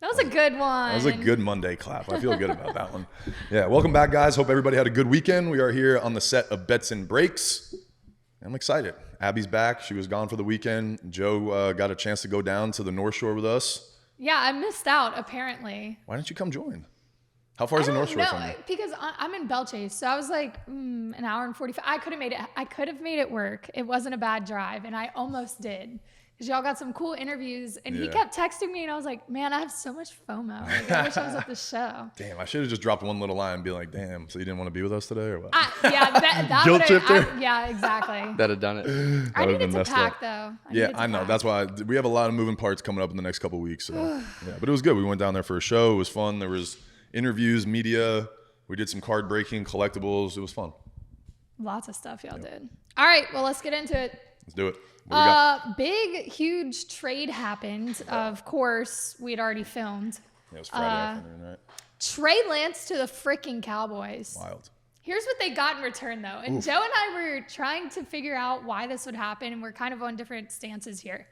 That was a good one. That was a good Monday clap. I feel good about that one. Yeah, welcome back, guys. Hope everybody had a good weekend. We are here on the set of Bets and Breaks. I'm excited. Abby's back. She was gone for the weekend. Joe got a chance to go down to the North Shore with us. Yeah, I missed out, apparently. Why didn't you come join? How far is the North Shore from you? Because I'm in Belchase, so I was like, an hour and 45. I could have made it work. It wasn't a bad drive, and I almost did. Because y'all got some cool interviews, and he kept texting me, and I was like, man, I have so much FOMO. Like, I wish I was at the show. Damn, I should have just dropped one little line and be like, damn, so you didn't want to be with us today or what? That Guilt tripper? Yeah, exactly. That'd have done it. I needed to pack, though. I know. That's why we have a lot of moving parts coming up in the next couple of weeks. So. Yeah, but it was good. We went down there for a show. It was fun. There was interviews, media. We did some card breaking, collectibles. It was fun. Lots of stuff y'all did. All right, well, let's get into it. Let's do it. Big, huge trade happened. Of course, we'd already filmed. Yeah, it was Friday afternoon, right? Trey Lance to the freaking Cowboys. Wild. Here's what they got in return, though. And Joe and I were trying to figure out why this would happen, and we're kind of on different stances here.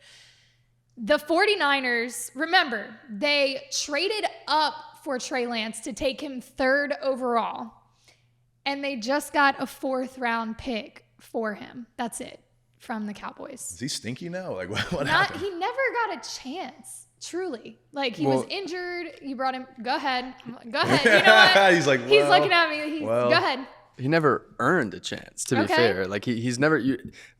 The 49ers, remember, they traded up for Trey Lance to take him 3rd overall, and they just got a 4th-round pick for him. That's it. From the Cowboys. Is he stinky now? Like what happened? He never got a chance, truly. Like he was injured. You brought him. Go ahead. You know what? He's like, he's looking at me. Go ahead. He never earned a chance, to be fair. Like he's never.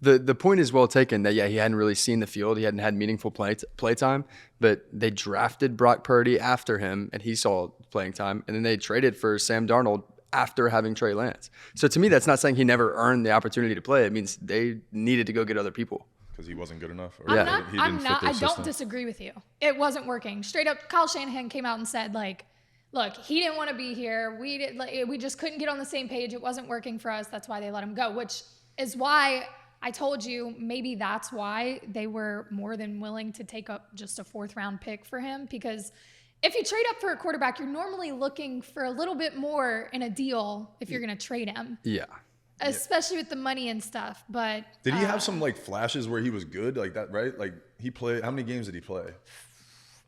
The point is well taken that he hadn't really seen the field. He hadn't had meaningful play time. But they drafted Brock Purdy after him, and he saw playing time. And then they traded for Sam Darnold after having Trey Lance. So to me, that's not saying he never earned the opportunity to play. It means they needed to go get other people. Because he wasn't good enough? Or I don't disagree with you. It wasn't working. Straight up, Kyle Shanahan came out and said, like, look, he didn't want to be here. We just couldn't get on the same page. It wasn't working for us. That's why they let him go, which is why I told you maybe that's why they were more than willing to take up just a 4th-round pick for him, because if you trade up for a quarterback, you're normally looking for a little bit more in a deal if you're going to trade him. Yeah. Especially with the money and stuff. But did he have some like flashes where he was good like that, right? Like he played, how many games did he play?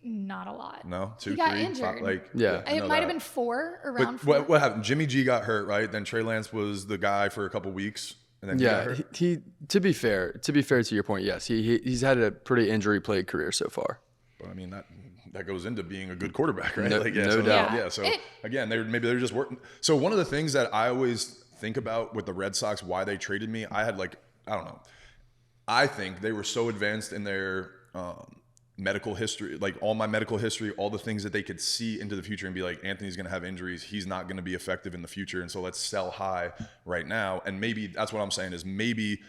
Not a lot. No? 2, he 3? got injured. It might have been 4, around 4. What happened? Jimmy G got hurt, right? Then Trey Lance was the guy for a couple weeks. And then he got hurt. He to be fair to your point, yes, he's had a pretty injury-plagued career so far. But I mean, that goes into being a good quarterback, right? No doubt. Yeah. So again, they're just working. So one of the things that I always think about with the Red Sox, why they traded me, I don't know. I think they were so advanced in their medical history, like all my medical history, all the things that they could see into the future and be like, Anthony's going to have injuries. He's not going to be effective in the future. And so let's sell high right now. And maybe that's what I'm saying is maybe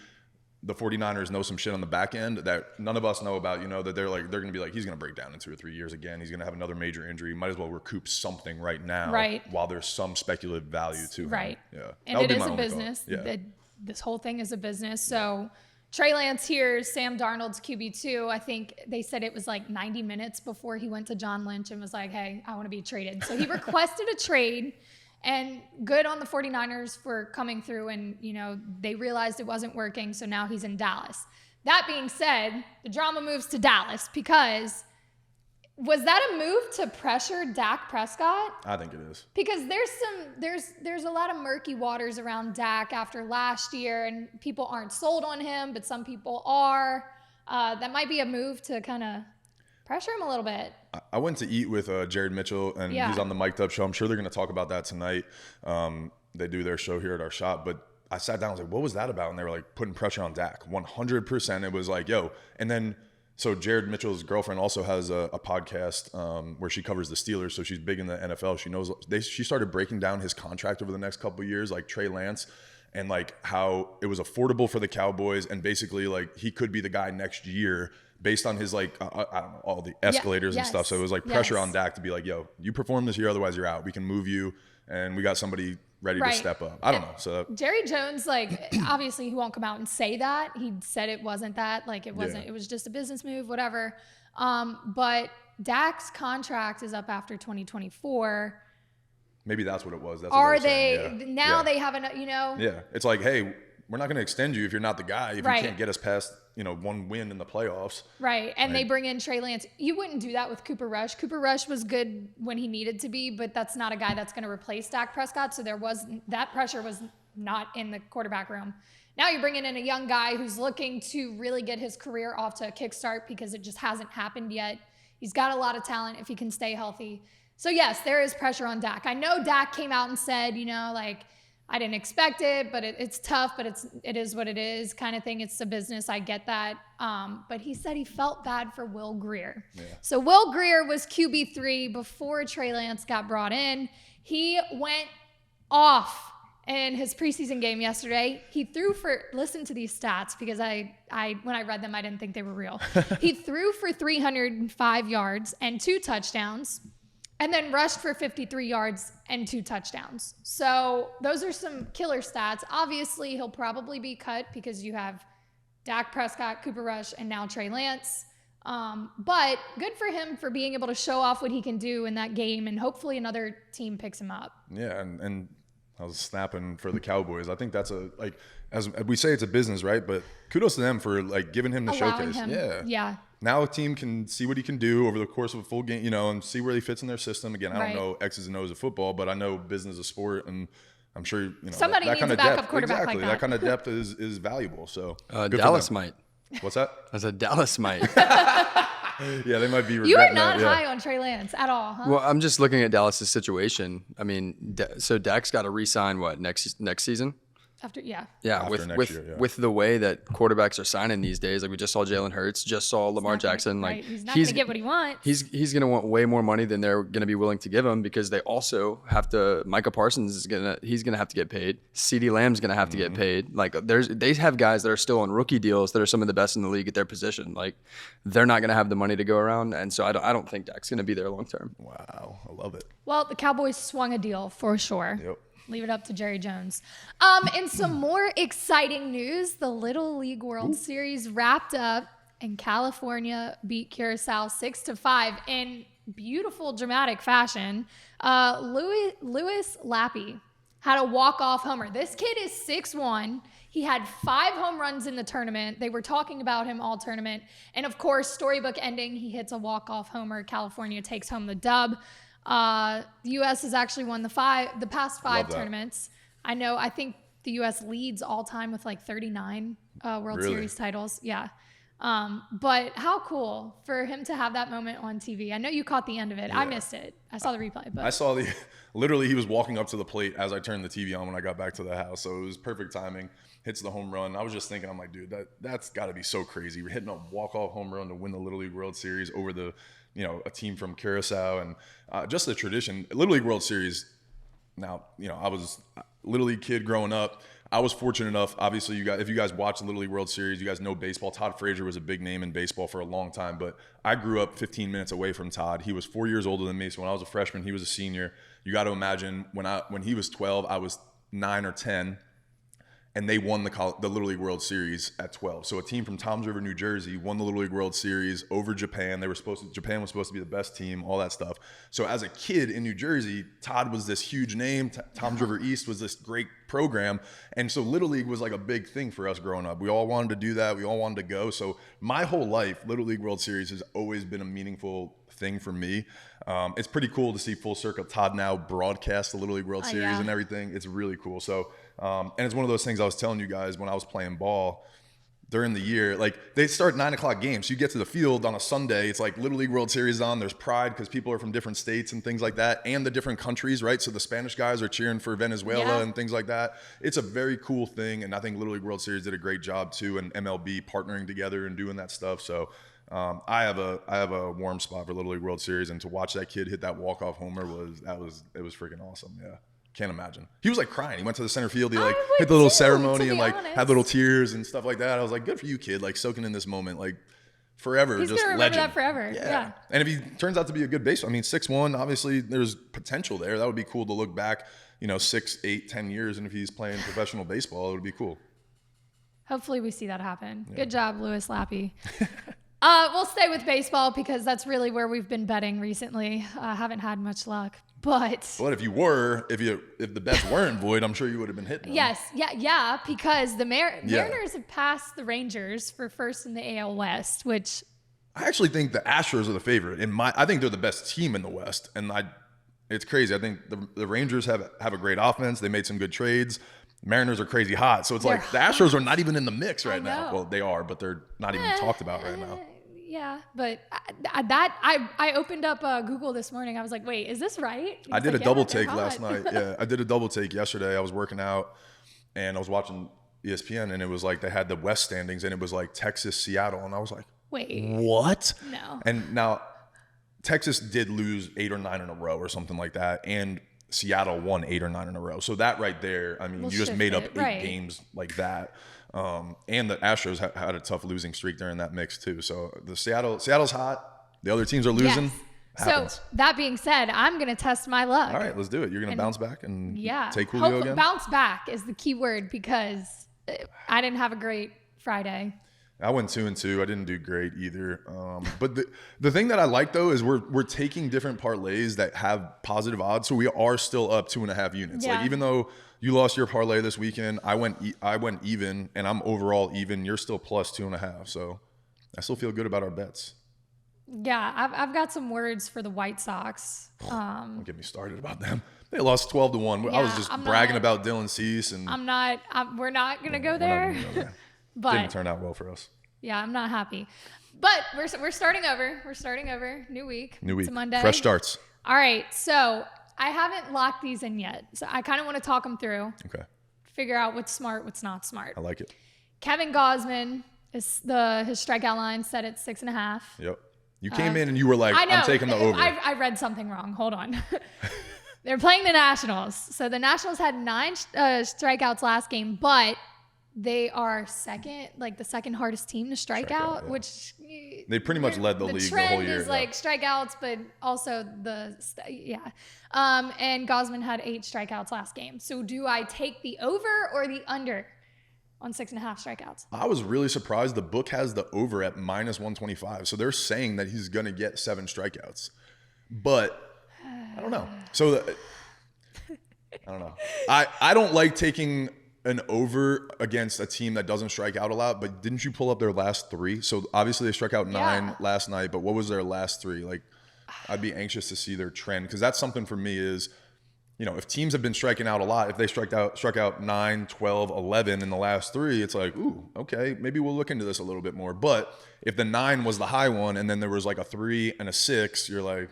the 49ers know some shit on the back end that none of us know about, that they're going to be like, he's going to break down in 2 or 3 years again. He's going to have another major injury. Might as well recoup something right now while there's some speculative value to him. Right. Yeah. And it is a business. This whole thing is a business. So Trey Lance here, Sam Darnold's QB2. I think they said it was like 90 minutes before he went to John Lynch and was like, hey, I want to be traded. So he requested a trade. And good on the 49ers for coming through and, they realized it wasn't working, so now he's in Dallas. That being said, the drama moves to Dallas because was that a move to pressure Dak Prescott? I think it is. Because there's a lot of murky waters around Dak after last year, and people aren't sold on him, but some people are. That might be a move to kind of pressure him a little bit. I went to eat with Jared Mitchell, and he's on the Mic'd Up show. I'm sure they're going to talk about that tonight. They do their show here at our shop. But I sat down and was like, what was that about? And they were like putting pressure on Dak. 100%. It was like, yo. And then, so Jared Mitchell's girlfriend also has a podcast where she covers the Steelers. So she's big in the NFL. She knows. She started breaking down his contract over the next couple of years, like Trey Lance, and like how it was affordable for the Cowboys. And basically like he could be the guy next year based on his like, I don't know, all the escalators and stuff. So it was like pressure on Dak to be like, yo, you perform this year, otherwise you're out. We can move you. And we got somebody ready to step up. I don't know. So Jerry Jones, like, obviously he won't come out and say that. He said it wasn't that. Like, it wasn't. It was just a business move, whatever. But Dak's contract is up after 2024. Maybe that's what it was. That's Are what they now? Yeah. They haven't. Yeah, it's like, hey, we're not going to extend you if you're not the guy, if you can't get us past, one win in the playoffs. Right. And they bring in Trey Lance. You wouldn't do that with Cooper Rush. Cooper Rush was good when he needed to be, but that's not a guy that's going to replace Dak Prescott. So that pressure was not in the quarterback room. Now you're bringing in a young guy who's looking to really get his career off to a kickstart because it just hasn't happened yet. He's got a lot of talent if he can stay healthy. So yes, there is pressure on Dak. I know Dak came out and said, I didn't expect it, but it's tough, but it is what it is kind of thing. It's a business. I get that. But he said he felt bad for Will Grier. Yeah. So Will Grier was QB3 before Trey Lance got brought in. He went off in his preseason game yesterday. He threw for, listen to these stats because I when I read them, I didn't think they were real. He threw for 305 yards and 2 touchdowns. And then rushed for 53 yards and 2 touchdowns. So those are some killer stats. Obviously, he'll probably be cut because you have Dak Prescott, Cooper Rush, and now Trey Lance. But good for him for being able to show off what he can do in that game, and hopefully another team picks him up. Yeah, and I was snapping for the Cowboys. I think that's as we say, it's a business, right? But kudos to them for giving him the showcase. Yeah. Now a team can see what he can do over the course of a full game, and see where he fits in their system. Again, I don't know X's and O's of football, but I know business is sport, and I'm sure somebody that needs kind a of backup depth, quarterback exactly. like that. That kind of depth is valuable. So Dallas might. What's that? I said Dallas might. Yeah, they might be. You are not high on Trey Lance at all, huh? Well, I'm just looking at Dallas' situation. I mean, so Dak's got to re-sign next season? After with the way that quarterbacks are signing these days, like we just saw Jalen Hurts, just saw Lamar Jackson. Right. He's not going to get what he wants. He's going to want way more money than they're going to be willing to give him because they also have to. Micah Parsons he's going to have to get paid. CeeDee Lamb's going to have to get paid. Like they have guys that are still on rookie deals that are some of the best in the league at their position. Like they're not going to have the money to go around, and so I don't think Dak's going to be there long term. Wow, I love it. Well, the Cowboys swung a deal for sure. Yep. Leave it up to Jerry Jones. In some more exciting news, the Little League World Series wrapped up and California beat Curaçao 6-5 in beautiful, dramatic fashion. Louis Lappe had a walk-off homer. This kid is 6'1". He had 5 home runs in the tournament. They were talking about him all tournament. And of course, storybook ending, he hits a walk-off homer. California takes home the dub. The U.S. has actually won the past 5 tournaments. I think the U.S. leads all time with 39 World Series titles. Yeah. But how cool for him to have that moment on TV. I know you caught the end of it. Yeah. I missed it. I saw the replay. But I saw literally he was walking up to the plate as I turned the TV on when I got back to the house. So it was perfect timing. Hits the home run. I was just thinking, I'm like, dude, that's got to be so crazy. We're hitting a walk-off home run to win the Little League World Series over the a team from Curaçao, and just the tradition. Little League World Series. Now, I was a Little League kid growing up. I was fortunate enough, obviously, if you guys watch the Little League World Series, you guys know baseball. Todd Frazier was a big name in baseball for a long time, but I grew up 15 minutes away from Todd. He was 4 years older than me, so when I was a freshman, he was a senior. You got to imagine when he was 12, I was 9 or 10. And they won the Little League World Series at 12. So a team from Toms River, New Jersey, won the Little League World Series over Japan. Japan was supposed to be the best team, all that stuff. So as a kid in New Jersey, Todd was this huge name. Toms River East was this great program. And so Little League was like a big thing for us growing up. We all wanted to do that. We all wanted to go. So my whole life, Little League World Series has always been a meaningful thing for me. It's pretty cool to see full circle Todd now broadcast the Little League World Series and everything. It's really cool. So, and it's one of those things I was telling you guys when I was playing ball during the year. They start 9:00 games. So you get to the field on a Sunday. It's like Little League World Series on. There's pride because people are from different states and things like that, and the different countries, right? So the Spanish guys are cheering for Venezuela and things like that. It's a very cool thing, and I think Little League World Series did a great job too, and MLB partnering together and doing that stuff. So. I have a warm spot for Little League World Series, and to watch that kid hit that walk-off homer was freaking awesome. Yeah, can't imagine. He was crying. He went to the center field. He hit the little ceremony and had little tears and stuff like that. I was like, good for you, kid. Soaking in this moment forever. He's just gonna remember legend. that forever. Yeah. And if he turns out to be a good baseman, 6'1", obviously there's potential there. That would be cool to look back, 6, 8, 10 years, and if he's playing professional baseball, it would be cool. Hopefully we see that happen. Yeah. Good job, Louis Lappe. We'll stay with baseball because that's really where we've been betting recently. Haven't had much luck, but if the bets weren't void, I'm sure you would have been hitting them. Yes, yeah, because the Mariners have passed the Rangers for first in the AL West, which I actually think the Astros are the favorite. I think they're the best team in the West, and it's crazy. I think the Rangers have a great offense. They made some good trades. Mariners are crazy hot, so it's the Astros are not even in the mix right now. Well, they are, but they're not even talked about right now. Yeah, but I opened up Google this morning. I was like, wait, is this right? I did a double take last night. Yeah, I did a double take yesterday. I was working out and I was watching ESPN, and it was like they had the West standings, and it was like Texas, Seattle, and I was like, wait, what? No. And now Texas did lose 8 or 9 in a row or something like that, and Seattle won 8 or 9 in a row. So that right there, I mean, you just made up 8 games like that. And the Astros had a tough losing streak during that mix too. So the Seattle's hot. The other teams are losing. Yes. So that being said, I'm going to test my luck. All right, let's do it. You're going to bounce back and take Julio again? Bounce back is the key word because I didn't have a great Friday. I went 2-2. I didn't do great either. But the thing that I like though is we're taking different parlays that have positive odds, so we are still up 2.5 units. Yeah. Like even though you lost your parlay this weekend, I went even, and I'm overall even. You're still plus 2.5, so I still feel good about our bets. Yeah, I've got some words for the White Sox. Don't get me started about them. They lost 12-1. I was just bragging about Dylan Cease, and we're not gonna go there. But didn't turn out well for us. Yeah, I'm not happy. But we're starting over. We're starting over. New week. It's a Monday. Fresh starts. All right. So I haven't locked these in yet. So I kind of want to talk them through. Okay. Figure out what's smart, what's not smart. I like it. Kevin Gausman his strikeout line set at 6.5. Yep. You came in and you were like, I'm taking the over. I read something wrong. Hold on. They're playing the Nationals. So the Nationals had 9 strikeouts last game, but they are the second hardest team to strike out, which they pretty much led the league the whole year. The trend is like strikeouts, but also and Gausman had 8 strikeouts last game. So do I take the over or the under on 6.5 strikeouts? I was really surprised. The book has the over at -125. So they're saying that he's going to get 7 strikeouts, but I don't know. So I don't know. I don't like taking an over against a team that doesn't strike out a lot, but didn't you pull up their last 3? So obviously they struck out 9 last night, but what was their last 3? Like, I'd be anxious to see their trend, because that's something for me is, if teams have been striking out a lot, if they struck out 9, 12, 11 in the last 3, it's like, ooh, okay, maybe we'll look into this a little bit more. But if the 9 was the high one and then there was like a 3 and a 6, you're like,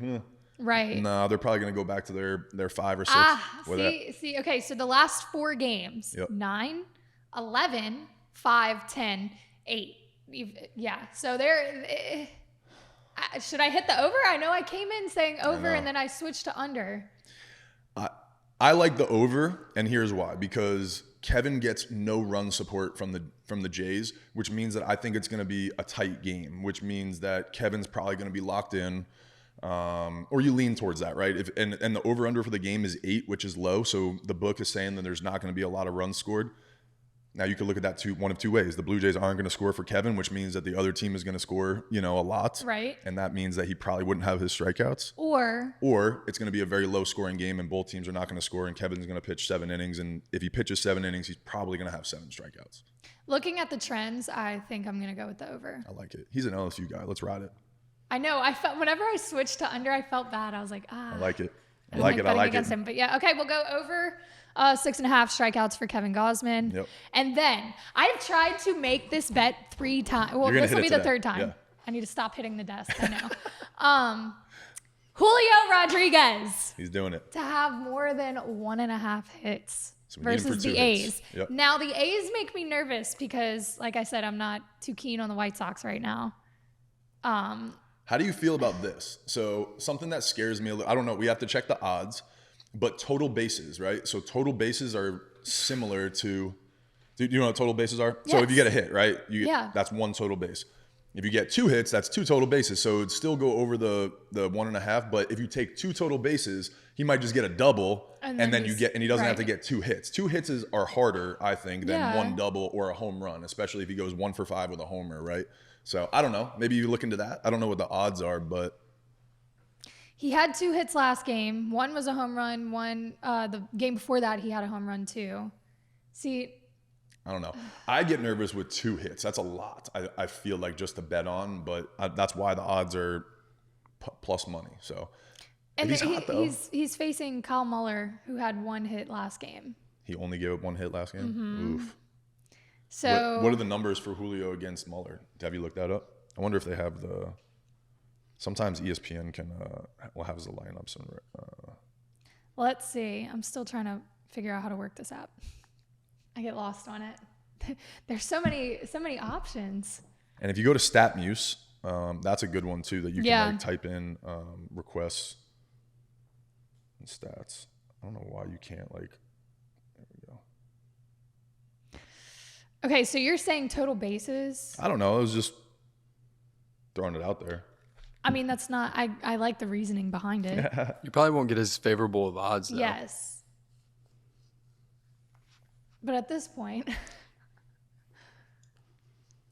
right. No, they're probably going to go back to their 5 or 6. See, okay, so the last 4 games, 9, 11, 5, 10, 8. Yeah, so should I hit the over? I know I came in saying over and then I switched to under. I like the over, and here's why. Because Kevin gets no run support from the Jays, which means that I think it's going to be a tight game, which means that Kevin's probably going to be locked in. Or you lean towards that, right? And the over-under for the game is 8, which is low. So the book is saying that there's not going to be a lot of runs scored. Now you could look at that one of 2 ways. The Blue Jays aren't going to score for Kevin, which means that the other team is going to score, a lot. Right. And that means that he probably wouldn't have his strikeouts. Or it's going to be a very low-scoring game, and both teams are not going to score, and Kevin's going to pitch 7 innings. And if he pitches 7 innings, he's probably going to have 7 strikeouts. Looking at the trends, I think I'm going to go with the over. I like it. He's an LSU guy. Let's ride it. I know. I felt whenever I switched to under, I felt bad. I was like, I like it. I like it. Against him. But yeah, okay, we'll go over 6.5 strikeouts for Kevin Gausman. Yep. And then I've tried to make this bet 3 times. Well, this will be the 3rd time. Yeah. I need to stop hitting the desk. I know. Julio Rodriguez. He's doing it. To have more than 1.5 hits. Versus the A's. Yep. Now the A's make me nervous because, like I said, I'm not too keen on the White Sox right now. How do you feel about this? So something that scares me a little, I don't know, we have to check the odds, but total bases, right? So total bases are similar to, do you know what total bases are? Yes. So if you get a hit, right? That's 1 total base. If you get 2 hits, that's 2 total bases. So it'd still go over the 1.5, but if you take 2 total bases, he might just get a double, and then he doesn't have to get 2 hits. 2 hits are harder, I think, than 1 double or a home run, especially if he goes 1 for 5 with a homer, right? So I don't know. Maybe you look into that. I don't know what the odds are, but he had 2 hits last game. One was a home run. One, the game before that, he had a home run too. See, I don't know. I get nervous with 2 hits. That's a lot. I feel like just to bet on, but that's why the odds are plus money. So, and he's facing Kyle Muller, who had 1 hit last game. He only gave up 1 hit last game. Mm-hmm. Oof. So, what are the numbers for Julio against Muller? Have you looked that up? I wonder if they have the. Sometimes ESPN will have the lineups. Let's see. I'm still trying to figure out how to work this app. I get lost on it. There's so many options. And if you go to StatMuse, that's a good one too that you can like type in requests and stats. I don't know why you can't like. There we go. Okay, so you're saying total bases? I don't know. I was just throwing it out there. I mean, that's not. I like the reasoning behind it. You probably won't get as favorable of odds, though. Yes. But at this point,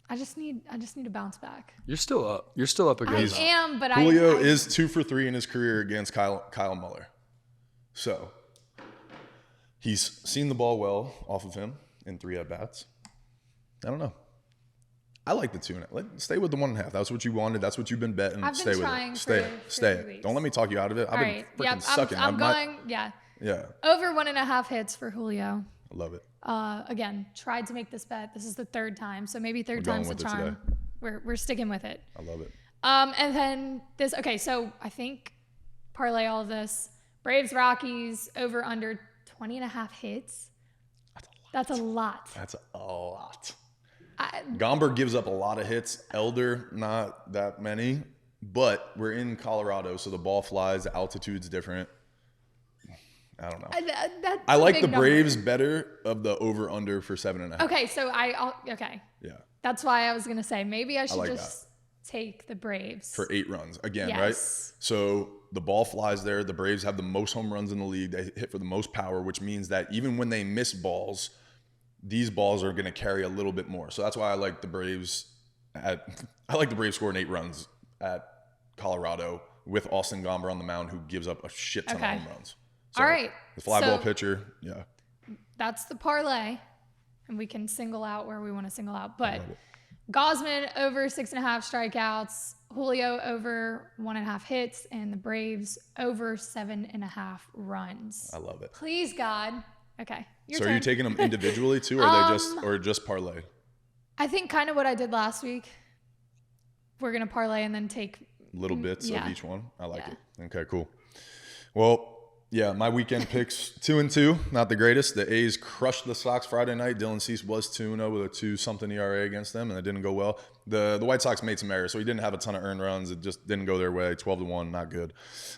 I just need to bounce back. You're still up. You're still up against. I am, but Julio is 2 for 3 in his career against Kyle Muller. So he's seen the ball well off of him in 3 at bats. I don't know. I like the 2. Stay with the 1.5. That's what you wanted. That's what you've been betting. I've Stay been with trying it. for Stay. 3 weeks. Don't let me talk you out of it. I've been freaking sucking. I'm going. Yeah. Over 1.5 hits for Julio. I love it. Again, tried to make this bet. This is the 3rd time, so maybe 3rd time's the charm. We're sticking with it. I love it. And then this. Okay, so I think parlay all of this. Braves Rockies over under 20.5 hits. That's a lot. That's a lot. Gomber gives up a lot of hits. Elder, not that many. But we're in Colorado, so the ball flies. The altitude's different. I don't know. I like the Braves better of the over-under for 7.5. Okay, so okay. Yeah. That's why I was going to say maybe I should just take the Braves. For 8 runs. Again, right? So the ball flies there. The Braves have the most home runs in the league. They hit for the most power, which means that even when they miss balls, these balls are going to carry a little bit more. So that's why I like the Braves scoring 8 runs at Colorado with Austin Gomber on the mound, who gives up a shit ton of home runs. So all right. The fly ball pitcher, yeah. That's the parlay, and we can single out where we want to single out. But Gausman over 6.5 strikeouts, Julio over 1.5 hits, and the Braves over 7.5 runs. I love it. Please, God. Okay. So are you taking them individually too, or just parlay? I think kind of what I did last week. We're gonna parlay and then take little bits of each one. I like it. Okay, cool. Well, yeah, my weekend picks 2-2, not the greatest. The A's crushed the Sox Friday night. Dylan Cease was 2-0 with a 2-something ERA against them, and it didn't go well. The White Sox made some errors, so he didn't have a ton of earned runs. It just didn't go their way. 12-1, not good.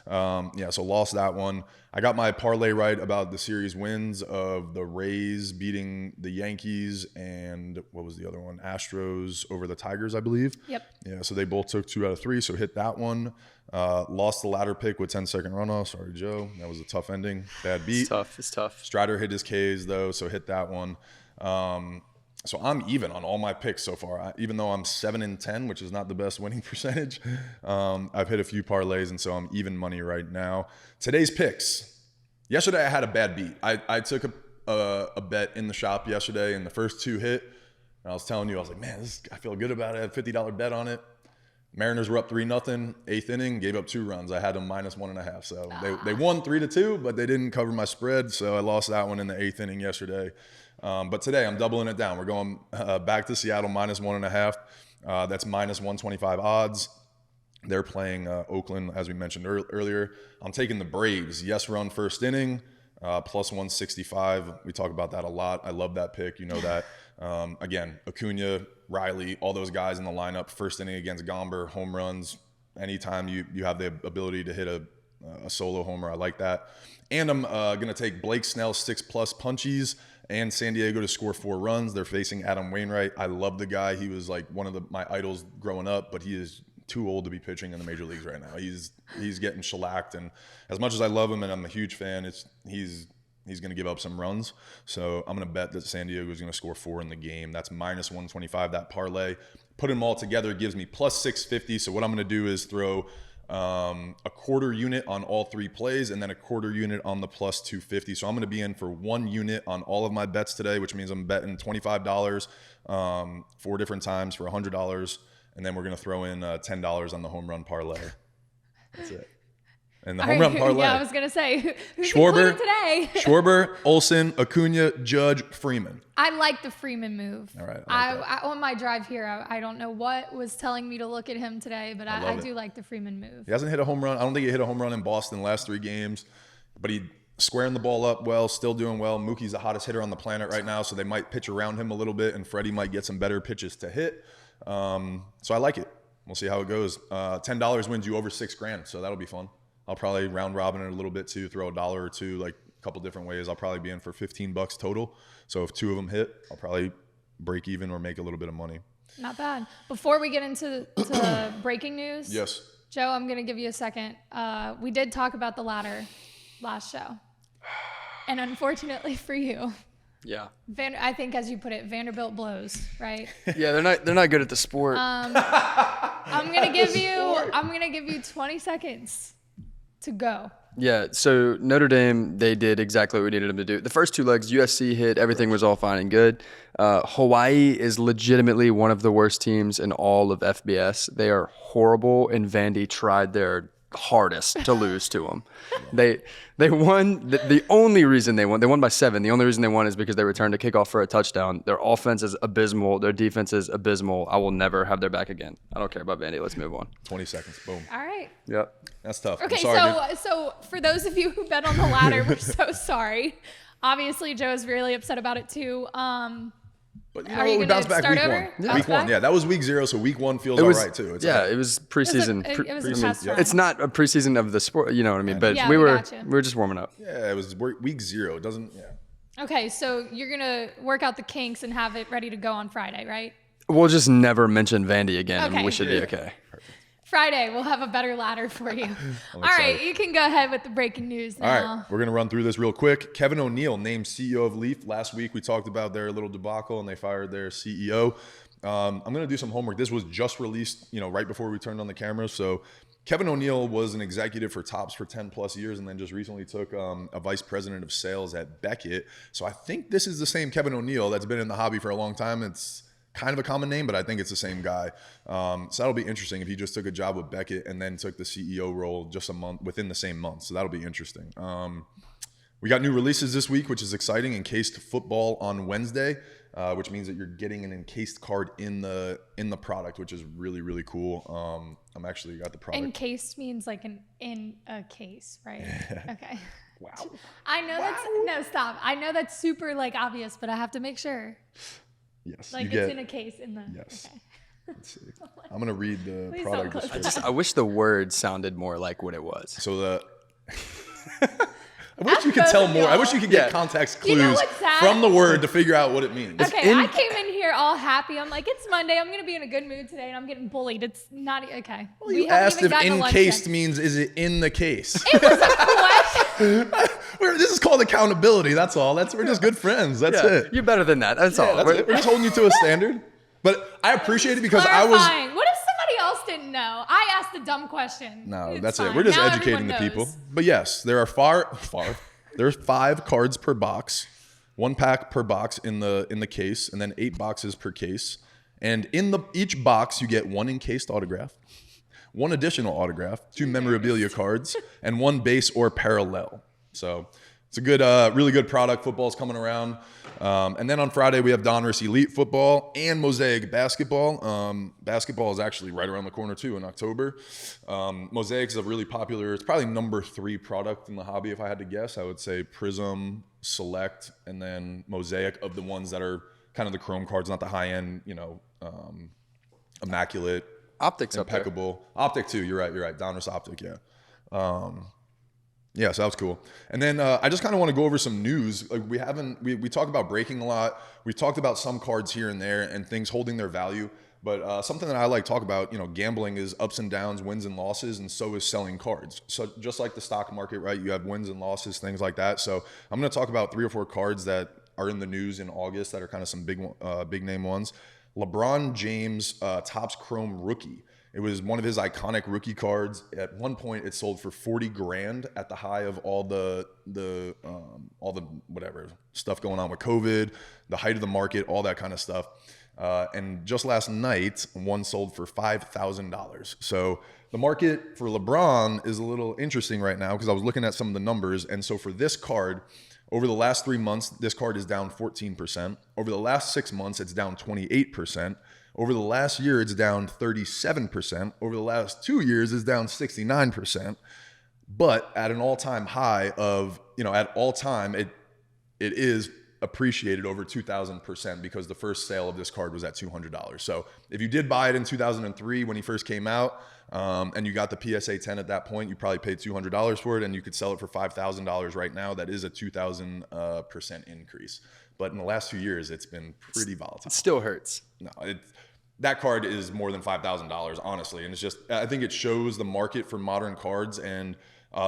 So lost that one. I got my parlay right about the series wins of the Rays beating the Yankees and what was the other one? Astros over the Tigers, I believe. Yep. Yeah, so they both took 2 out of 3, so hit that one. Lost the ladder pick with 10-second runoff. Sorry, Joe. That was a tough ending. Bad beat. It's tough. Strider hit his Ks, though, so hit that one. So I'm even on all my picks so far. Even though I'm 7-10, which is not the best winning percentage, I've hit a few parlays, and so I'm even money right now. Today's picks. Yesterday I had a bad beat. I took a bet in the shop yesterday, and the first 2 hit. And I was telling you, I was like, man, I feel good about it. I had a $50 bet on it. Mariners were up 3-0, 8th inning, gave up 2 runs. I had them -1.5. So they won 3-2, but they didn't cover my spread. So I lost that one in the 8th inning yesterday. But today I'm doubling it down. We're going back to Seattle -1.5. That's -125 odds. They're playing Oakland, as we mentioned earlier. I'm taking the Braves. Yes, run first inning, +165. We talk about that a lot. I love that pick. You know that. Again, Acuna, Riley, all those guys in the lineup. First inning against Gomber, home runs. Anytime you have the ability to hit a solo homer, I like that. And I'm going to take Blake Snell 6+ punchies and San Diego to score 4 runs. They're facing Adam Wainwright. I love the guy. He was like one of my idols growing up, but he is too old to be pitching in the major leagues right now. He's getting shellacked, and as much as I love him and I'm a huge fan, he's going to give up some runs. So I'm going to bet that San Diego is going to score 4 in the game. That's -125, that parlay. putting them all together gives me plus 650. So what I'm going to do is throw a quarter unit on all 3 plays and then a quarter unit on the plus 250. So I'm going to be in for 1 unit on all of my bets today, which means I'm betting $25 4 different times for $100. And then we're going to throw in $10 on the home run parlay. That's it. And the home run parlay. Yeah, I was going to say, who's Schwarber today? Schwarber, Olsen, Acuna, Judge, Freeman. I like the Freeman move. All right. I on my drive here, I don't know what was telling me to look at him today, but I do like the Freeman move. He hasn't hit a home run. I don't think he hit a home run in Boston the last 3 games, but he squaring the ball up well, still doing well. Mookie's the hottest hitter on the planet right now, so they might pitch around him a little bit, and Freddie might get some better pitches to hit. So I like it. We'll see how it goes. $10 wins you over $6,000, so that'll be fun. I'll probably round robin it a little bit too, throw $1 or $2, like a couple different ways. I'll probably be in for $15 total. So if 2 of them hit, I'll probably break even or make a little bit of money. Not bad. Before we get into breaking news, yes, Joe, I'm going to give you a second. We did talk about the ladder last show. And unfortunately for you, yeah, I think, as you put it, Vanderbilt blows, right? Yeah, they're not good at the sport. I'm gonna give you 20 seconds to go. Yeah, so Notre Dame, they did exactly what we needed them to do. The first 2 legs, USC hit, everything was all fine and good. Hawaii is legitimately one of the worst teams in all of FBS. They are horrible, and Vandy tried their hardest to lose to them. They won. The only reason they won by 7. The only reason they won is because they returned a kickoff for a touchdown. Their offense is abysmal. Their defense is abysmal. I will never have their back again. I don't care about Vandy. Let's move on. 20 seconds. Boom. All right. Yep. That's tough. Okay, sorry, so for those of you who bet on the ladder, we're so sorry. Obviously, Joe is really upset about it too. But Are you we going bounced to back start week over? 1. Week 1, yeah. That was week 0, so week 1 feels all right too. It's it was preseason. It was a test run. It's not a preseason of the sport, you know what I mean? But Yeah, we were gotcha. just warming up. Yeah, it was week 0. It doesn't, yeah. Okay, so you're going to work out the kinks and have it ready to go on Friday, right? We'll just never mention Vandy again, Okay. and we should be okay. Friday, we'll have a better ladder for you. All right, you can go ahead with the breaking news now. All right, we're going to run through this real quick. Kevin O'Neill named CEO of Leaf. Last week, we talked about their little debacle, and they fired their CEO. I'm going to do some homework. This was just released, right before we turned on the cameras. So Kevin O'Neill was an executive for Topps for 10 plus years, and then just recently took a vice president of sales at Beckett. So I think this is the same Kevin O'Neill that's been in the hobby for a long time. It's kind of a common name, but I think it's the same guy. So that'll be interesting if he just took a job with Beckett and then took the CEO role just a month within the same month. So that'll be interesting. We got new releases this week, which is exciting. Encased football on Wednesday, which means that you're getting an encased card in the product, which is really, really cool. I'm actually got the product. Encased means like in a case, right? Okay. Wow. I know stop. I know that's super obvious, but I have to make sure. Yes. It's in a case in the. Yes. Okay. Let's see. I'm going to read the Please product don't close description. I wish the word sounded more like what it was. So I wish you could tell more. I wish you could get context clues what's sad? from the word to figure out what it means. Okay, I came in here all happy. I'm like, it's Monday. I'm going to be in a good mood today, and I'm getting bullied. It's not okay. Well, you asked if encased means is it in the case? It was a question. This is called accountability. That's all. We're just good friends. That's it. You're better than that. That's all. That's it. We're just holding you to a standard. But I appreciate it because Clarifying. What if somebody else didn't know? I asked a dumb question. No, It's that's fine. it. We're just Now educating the everyone people. knows. But yes, there are there's 5 cards per box, 1 pack per box in the case, and then 8 boxes per case. And in each box, you get 1 encased autograph, 1 additional autograph, 2 memorabilia cards, and 1 base or parallel. So it's a good, really good product. Football's coming around. And then on Friday, we have Donruss Elite Football and Mosaic Basketball. Basketball is actually right around the corner, too, in October. Mosaic is a really popular, it's probably number 3 product in the hobby, if I had to guess. I would say Prism, Select, and then Mosaic of the ones that are kind of the chrome cards, not the high-end, immaculate. Optics impeccable. Optic, too. You're right. Donruss Optic, yeah. Yeah, so that was cool. And then I just kind of want to go over some news. Like we talk about breaking a lot. We talked about some cards here and there and things holding their value. But something that I like to talk about, gambling is ups and downs, wins and losses, and so is selling cards. So just like the stock market, right? You have wins and losses, things like that. So I'm going to talk about 3 or 4 cards that are in the news in August that are kind of some big name ones. LeBron James Topps Chrome rookie. It was one of his iconic rookie cards. At one point, it sold for $40,000 at the high of all the whatever stuff going on with COVID, the height of the market, all that kind of stuff. And just last night, one sold for $5,000. So the market for LeBron is a little interesting right now because I was looking at some of the numbers. And so for this card, over the last 3 months, this card is down 14%. Over the last 6 months, it's down 28%. Over the last year, it's down 37%. Over the last 2 years, it's down 69%. But at an all-time high of, at all time, it is appreciated over 2,000% because the first sale of this card was at $200. So if you did buy it in 2003 when he first came out, and you got the PSA 10 at that point, you probably paid $200 for it, and you could sell it for $5,000 right now. That is a 2,000% increase. But in the last few years, it's been pretty volatile. It still hurts. No, that card is more than $5,000, honestly. And it's just, I think it shows the market for modern cards and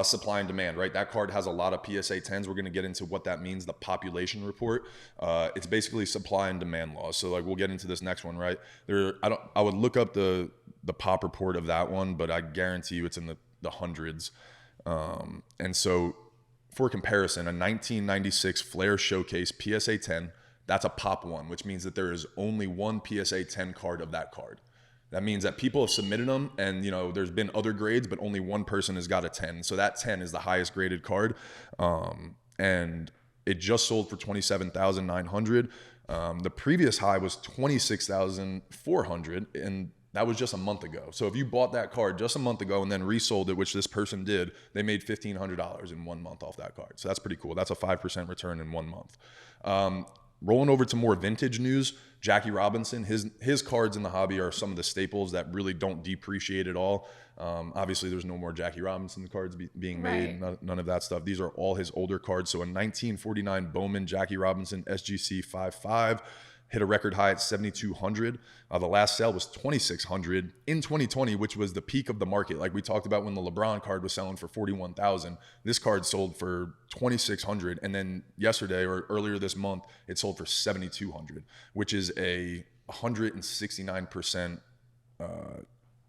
supply and demand, right? That card has a lot of PSA 10s. We're going to get into what that means, the population report. It's basically supply and demand laws. So like we'll get into this next one, right? I would look up the pop report of that one, but I guarantee you it's in the hundreds. And so for comparison, a 1996 Flair Showcase PSA 10, that's a pop one, which means that there is only one PSA 10 card of that card. That means that people have submitted them and, there's been other grades, but only one person has got a 10. So that 10 is the highest graded card. And it just sold for $27,900. The previous high was $26,400. And that was just a month ago. So if you bought that card just a month ago and then resold it, which this person did, they made $1,500 in 1 month off that card. So that's pretty cool. That's a 5% return in 1 month. Rolling over to more vintage news, Jackie Robinson, his cards in the hobby are some of the staples that really don't depreciate at all. Obviously, there's no more Jackie Robinson cards being made, right. None of that stuff. These are all his older cards. So a 1949 Bowman Jackie Robinson SGC 5.5 hit a record high at 7,200. The last sale was 2,600 in 2020, which was the peak of the market. Like we talked about when the LeBron card was selling for 41,000, this card sold for 2,600. And then yesterday or earlier this month, it sold for 7,200, which is a 169%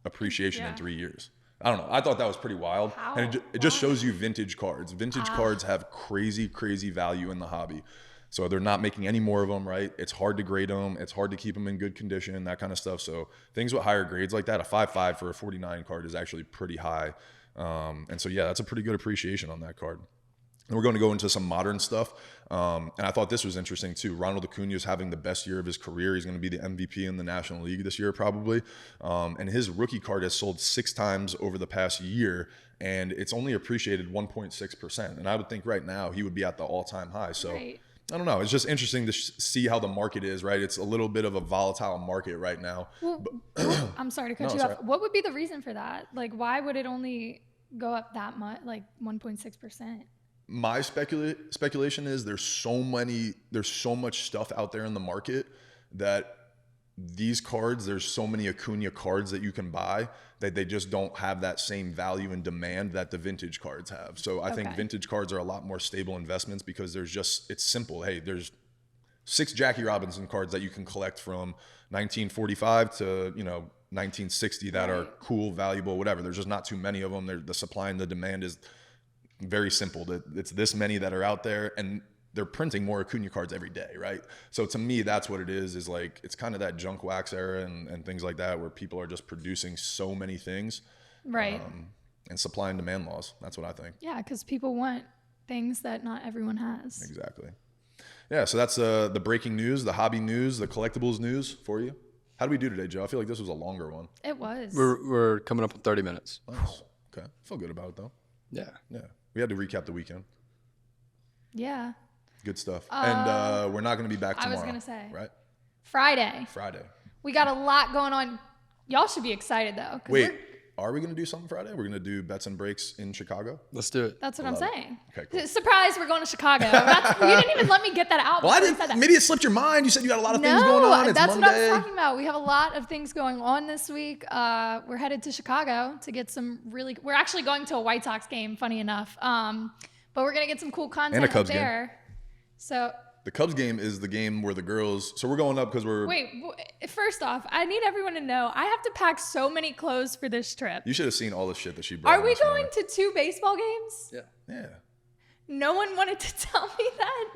appreciation in 3 years. I don't know. I thought that was pretty wild. And it just shows you vintage cards. Vintage cards have crazy, crazy value in the hobby. So they're not making any more of them, right? It's hard to grade them. It's hard to keep them in good condition, that kind of stuff. So things with higher grades like that, a 5.5 for a 49 card is actually pretty high. And so, yeah, that's a pretty good appreciation on that card. And we're going to go into some modern stuff. And I thought this was interesting too. Ronald Acuna is having the best year of his career. He's going to be the MVP in the National League this year probably. And his rookie card has sold 6 times over the past year, and it's only appreciated 1.6%. And I would think right now he would be at the all-time high. So. Right. I don't know. It's just interesting to see how the market is, right? It's a little bit of a volatile market right now. Well, I'm sorry to cut you off. What would be the reason for that? Like, why would it only go up that much, like 1.6%? My speculation is there's so much stuff out there in the market that these cards, there's so many Acuna cards that you can buy that they just don't have that same value and demand that the vintage cards have. So I think vintage cards are a lot more stable investments because it's simple. Hey, there's 6 Jackie Robinson cards that you can collect from 1945 to, 1960 that are cool, valuable, whatever. There's just not too many of them. The supply and the demand is very simple. It's this many that are out there, and they're printing more Acuna cards every day, right? So to me, that's what it is like, it's kind of that junk wax era and things like that where people are just producing so many things. Right. And supply and demand laws. That's what I think. Yeah, because people want things that not everyone has. Exactly. Yeah, so that's the breaking news, the hobby news, the collectibles news for you. How do we do today, Joe? I feel like this was a longer one. It was. We're coming up on 30 minutes. Nice. Okay. I feel good about it, though. Yeah. Yeah. We had to recap the weekend. Yeah. Good stuff. And we're not going to be back tomorrow. I was going to say. Right? Friday. We got a lot going on. Y'all should be excited, though. Wait, are we going to do something Friday? We're going to do bets and breaks in Chicago? Let's do it. That's what I'm saying. Okay, cool. Surprise, we're going to Chicago. You didn't even let me get that out. Well, maybe it slipped your mind. You said you got a lot of things going on. It's that's Monday. What I was talking about. We have a lot of things going on this week. We're headed to Chicago to get some we're actually going to a White Sox game, funny enough. But we're going to get some cool content and a Cubs up there. Game. So, The Cubs game is the game where the girls. So we're going up because we're. Wait, first off, I need everyone to know I have to pack so many clothes for this trip. You should have seen all the shit that she brought. Are we going to 2 baseball games? Yeah. No one wanted to tell me that.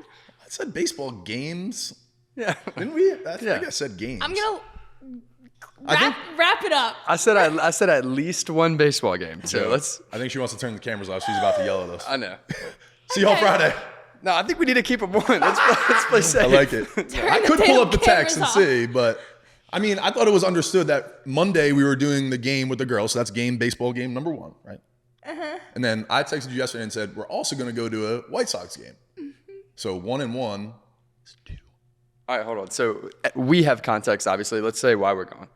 I said baseball games. Yeah. Didn't we? I think I said games. I'm gonna wrap it up. I said at least 1 baseball game. So let's. I think she wants to turn the cameras off. She's about to yell at us. I know. See y'all Friday. No, I think we need to keep it one. Let's play safe. I like it. I could pull up the text and see, but I mean, I thought it was understood that Monday we were doing the game with the girls. So that's baseball game number 1, right? And then I texted you yesterday and said, we're also going to go to a White Sox game. So 1 and 1 is 2. All right, hold on. So we have context, obviously. Let's say why we're going.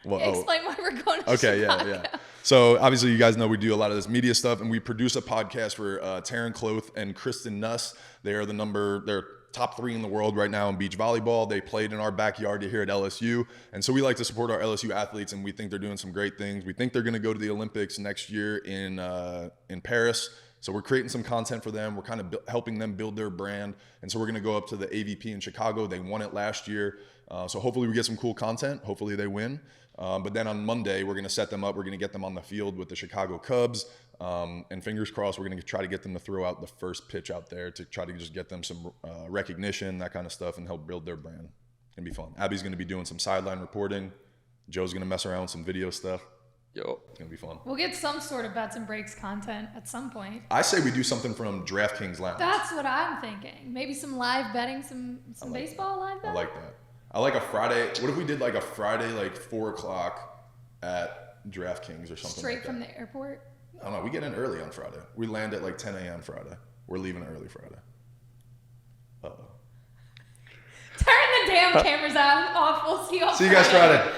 Well, explain why we're going to Chicago. Yeah. So obviously you guys know we do a lot of this media stuff, and we produce a podcast for Taryn Cloth and Kristen Nuss. They're top 3 in the world right now in beach volleyball. They played in our backyard here at LSU. And so we like to support our LSU athletes, and we think they're doing some great things. We think they're going to go to the Olympics next year in Paris. So we're creating some content for them. We're kind of helping them build their brand. And so we're going to go up to the AVP in Chicago. They won it last year. So hopefully we get some cool content. Hopefully they win. But then on Monday, we're going to set them up. We're going to get them on the field with the Chicago Cubs. And fingers crossed, we're going to try to get them to throw out the first pitch out there to try to just get them some recognition, that kind of stuff, and help build their brand. It's going to be fun. Abby's going to be doing some sideline reporting. Joe's going to mess around with some video stuff. Yo, it's going to be fun. We'll get some sort of bets and breaks content at some point. I say we do something from DraftKings Lounge. That's what I'm thinking. Maybe some live betting, some baseball live betting. I like that. I like a Friday. What if we did like a Friday, like 4:00 at DraftKings or something? Straight from the airport? I don't know. We get in early on Friday. We land at like 10 a.m. Friday. We're leaving early Friday. Turn the damn cameras off. We'll see you all See you guys Friday.